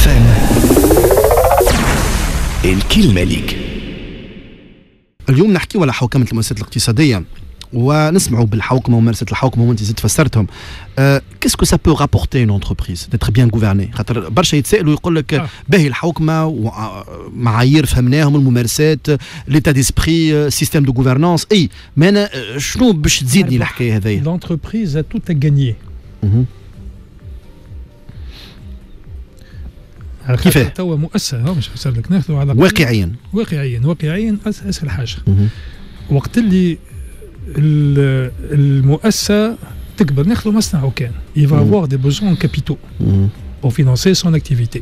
FM. الكلمة ليك. اليوم نحكي على حوكمة المؤسسات الاقتصادية ونسمعوا بالحوكمة وممارسة الحوكمة وانت زدت فسرتهم. Qu'est-ce que ça peut rapporter une entreprise d'être bien gouvernée؟ خاطر برشا يتسائلوا يقول لك باهي الحوكمة ومعايير فهمناهم الممارسات l'état d'esprit système de gouvernance اي ما انا شنو باش تزيدني الحكاية هذيا؟ L'entreprise a tout à gagner. كيفاه؟ توا مؤسسة مش فسر لك ناخذوا على واقعيا اسهل حاجة. وقت اللي المؤسسة تكبر ناخذوا مصنع وكان il va avoir des besoins en capitaux pour financer son activité.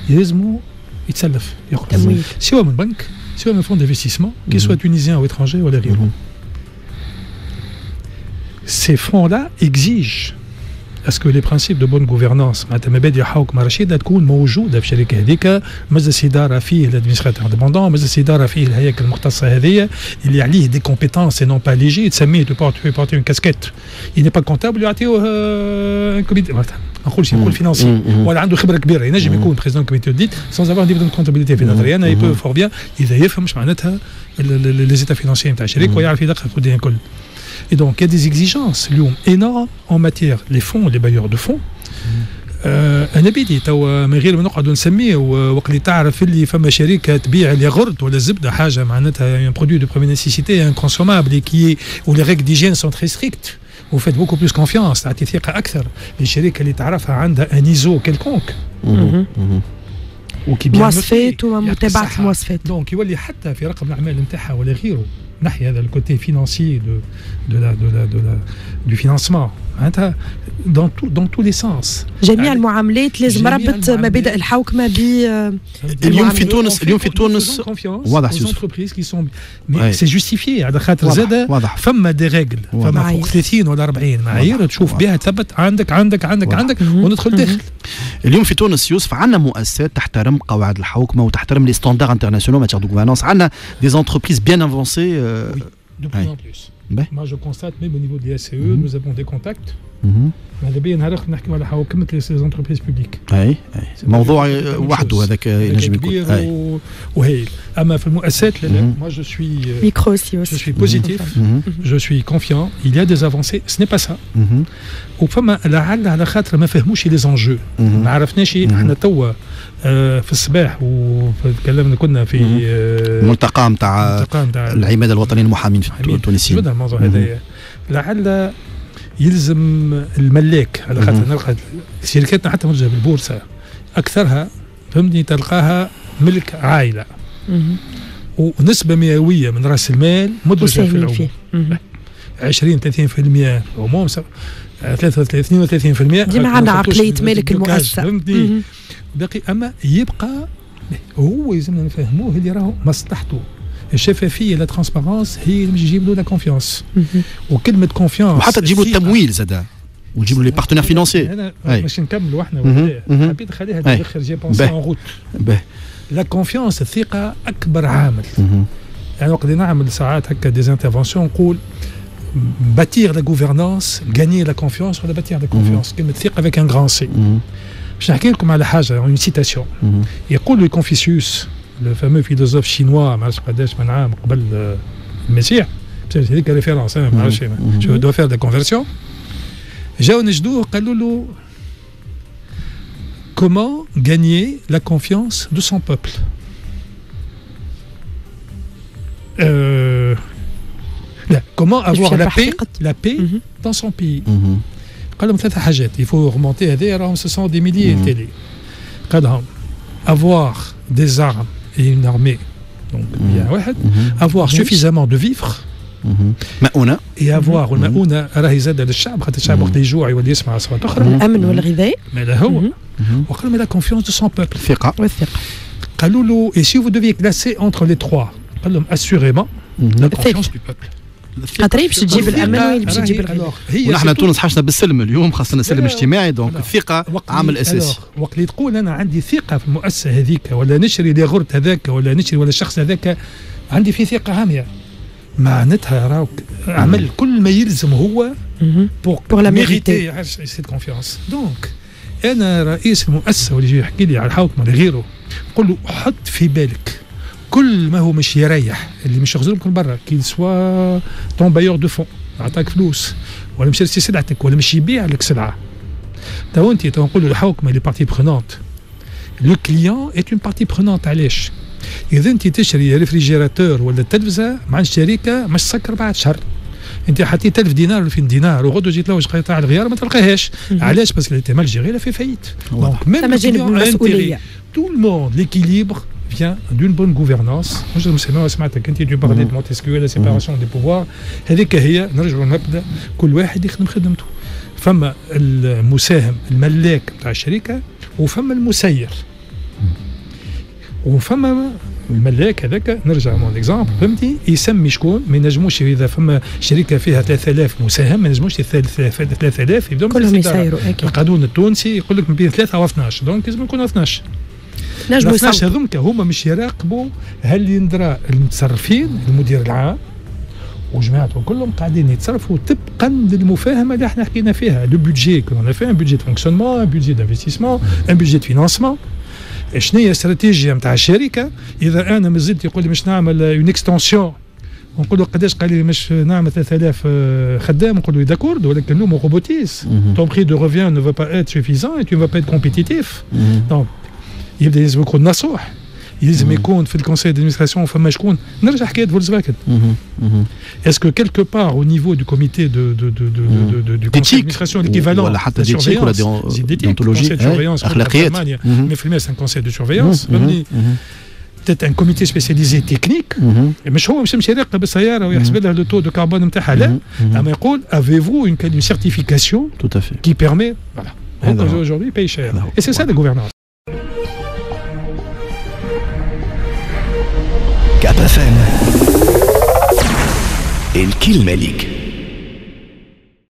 يلزموا يتسلف ياخذ سواء من بنك سواء من فond d'investissement qu'il soit tunisien ou étranger ولا غيره. Ces fonds-là exigent est-ce que les principes de bonne gouvernance معناتها مبادئ حوكمة رشيدة تكون موجودة في الشركة هذيك، مجلس إدارة فيه الادمنستراتور اندبوندون، مجلس إدارة فيه الهياكل المختصة هذية اللي عليه دي كومبيتونس اي نون با ليجي تسميه تو بورتي اون كاسكيت il n'est pas comptable يعطيوه كوميتي ما نقولش يكون فينانسي ولا عنده خبرة كبيرة ينجم يكون بريزيدون كوميتي ديت sans avoir un dividende de comptabilité في نظري أنا يبو فور بيان إذا يفهمش معناتها لي زيتا فينانسيين نتاع الشركة ويعرف يدقق الدنيا الكل. Et donc, il y a des exigences énormes en matière les fonds, les bailleurs de fonds. أنا بدي توا من غير ما نقعدوا نسميه وقت اللي تعرف اللي فما شركة تبيع الياغورت ولا الزبدة حاجة معناتها un produit de première nécessité inconsommable et qui est où les règles d'hygiène sont très strictes. Vous faites beaucoup plus confiance تعطي ثقة أكثر للشركة اللي تعرفها عندها un ISO quelconque. مواصفات ومتابعة المواصفات. Donc يولي حتى في رقم الأعمال نتاعها ولا غيره. ناحية هذا الكوتي financier du financement dans tous les sens. جميع المعاملات لازم ربط مبادئ الحوكمة ب اليوم في تونس واضح les entreprises qui sont mais c'est justifié على خاطر زاد فما دي ريغل فما فوق 30 ولا 40 معايير تشوف بها تثبت عندك وندخل داخل. اليوم في تونس يوسف عندنا مؤسسات تحترم قواعد الحوكمة وتحترم لي ستاندارds internationaux en matière de gouvernance. عندنا des entreprises bien avancées. De plus en plus. Moi je constate même au niveau des SCE nous avons des contacts. هذا بين نهار نحكي على حوكمة les entreprises publiques. أي موضوع وحده هذاك ينجم يكون. وهي أما في المؤسسات لا moi je suis positif, je suis confiant. Il y a des avancées, ce n'est pas ça. وفما لعل على خاطر ما فهموش les enjeux. ما عرفناش احنا توا في الصباح وتكلمنا كنا في ملتقى نتاع العماده الوطنيه للمحامين في التونسيين. جدا الموضوع هذا لعل يلزم الملاك على خاطر نلقى شركاتنا حتى موجوده بالبورصه اكثرها فهمتني تلقاها ملك عائله ونسبه مئويه من راس المال مدرجه في العموم 20-30% عموم 33-32% ديما عندنا عقليه مالك المؤسسه باقي اما يبقى هو يلزمنا نفهموه اللي راهو مصلحته. الشفافيه لا ترانسبارونس هي اللي باش تجيب له لا كونفيونس وكلمه كونفيونس وحتى تجيب له التمويل زاد وتجيب له لي بارتنير فينانسي. باش نكملوا احنا حبيت نخليها للاخر جي بونسي اون روت. لا كونفيونس الثقه اكبر عامل. يعني وقت نعمل ساعات هكا دي انترفونسيون نقول bâtir la gouvernance gagner la confiance ولا bâtir la confiance كلمه ثقه avec un grand C. باش نحكي لكم على حاجه une citation. يقول كونفوشيوس le fameux philosophe chinois ما عرفتش قداش من عام قبل المسيح هذيك ريفيرونس ما عرفتش جو دو فير دي كونفيرسيون جاو نجدوه قالوا له comment gagner la confiance de son peuple. لا comment avoir la paix dans son pays. قال لهم ثلاثة حاجات il faut remonter هذه راهم ce sont des milliers de télé. قال لهم avoir des armes et une armée donc bien واحد avoir suffisamment de vivres مؤونة et avoir المؤونة راهي زادة للشعب خاطر الشعب وقت يجوع يولي يسمع أصوات أخرى الأمن والغذاء ما هو وقال لهم la confiance de son peuple الثقة قالوا له et si vous deviez classer entre les trois قال لهم assurément la confiance du peuple. خاطر باش تجيب الامن وين باش تجيب الغذاء. ونحن تونس حاجتنا بالسلم اليوم خاصنا سلم اجتماعي دونك الثقه عامل اساسي. وقت اللي تقول انا عندي ثقه في المؤسسه هذيك ولا نشري الياغورت هذاك ولا نشري ولا الشخص هذاك عندي فيه ثقه عاميه معناتها راك عمل كل ما يلزم هو pour la mériter cette confiance. Donc انا رئيس المؤسسه واللي يجي يحكي لي على الحوكمه لغيره نقول له حط في بالك كل ما هو مش يريح اللي مش يخزرهم من برا كي سوا طون بايور دو فون عطاك فلوس ولا مش يرسي سلعتك ولا مش يبيع لك سلعه تو انت تو نقول له الحوكمه لي بارتي برونونت لو كليون ايت اون بارتي برونونت علاش اذا انت تشري ريفريجيراتور ولا تلفزه مع الشركه مش تسكر بعد شهر انت حطيت 1000 دينار ولا 2000 دينار وغدو جيت لوج قطع الغيار ما تلقاهاش علاش باسكو اللي مال جيري لا في فايت دونك ميم المسؤوليه tout le monde l'équilibre vient d'une bonne gouvernance. Moi, سمعتك انت tu parlais de Montesquieu la séparation des pouvoirs. هذيك هي نرجعوا نبدا كل واحد يخدم خدمته. فما المساهم الملاك بتاع الشركه وفما المسير. وفما الملاك هذاك نرجع مون اكزامبل فهمتي يسمي شكون ما ينجموش اذا فما شركه فيها 3000 مساهم ما ينجموش 3000 يبداو كلهم يسيروا اكيد. القانون التونسي يقول لك من بين 3 و 12 دونك لازم يكونوا 12 نجموا 12 هذوك هما مش يراقبوا هل يندرى المتصرفين المدير العام وجماعتهم كلهم قاعدين يتصرفوا طبقا للمفاهمه اللي احنا حكينا فيها لو بودجي كنا فيه ان بودجي دو فونكسيونمون ان بودجي دانفستيسمون ان بودجي دو فينانسمون شنو هي الاستراتيجيه نتاع الشركه اذا انا مازلت يقول لي مش نعمل اون اكستنسيون ونقول له قداش قال لي مش نعمل 3000 خدام نقول له داكورد ولكن nous robotisme ton prix de revient ne va pas être suffisant et tu ne vas pas être compétitif donc يبدا لازم يكون نصوح يلزم يكون في الكونسيل دادمينستراسيون فما شكون نرجع حكايه فولكسفاجن اسكو كيلكو بار او نيفو دو كوميتي دو كونسيل دادمينستراسيون ليكيفالون ولا حتى ديتيك ولا ديونتولوجي اخلاقيات 100% سان كونسيل دو سورفيونس فهمني peut-être un comité spécialisé technique مش هو مش يراقب السياره ويحسب لها لو تو دو كربون نتاعها لا اما يقول avez-vous une certification tout à fait qui permet voilà aujourd'hui paye cher et c'est ça la gouvernance كاب اف ام الكلمة ليك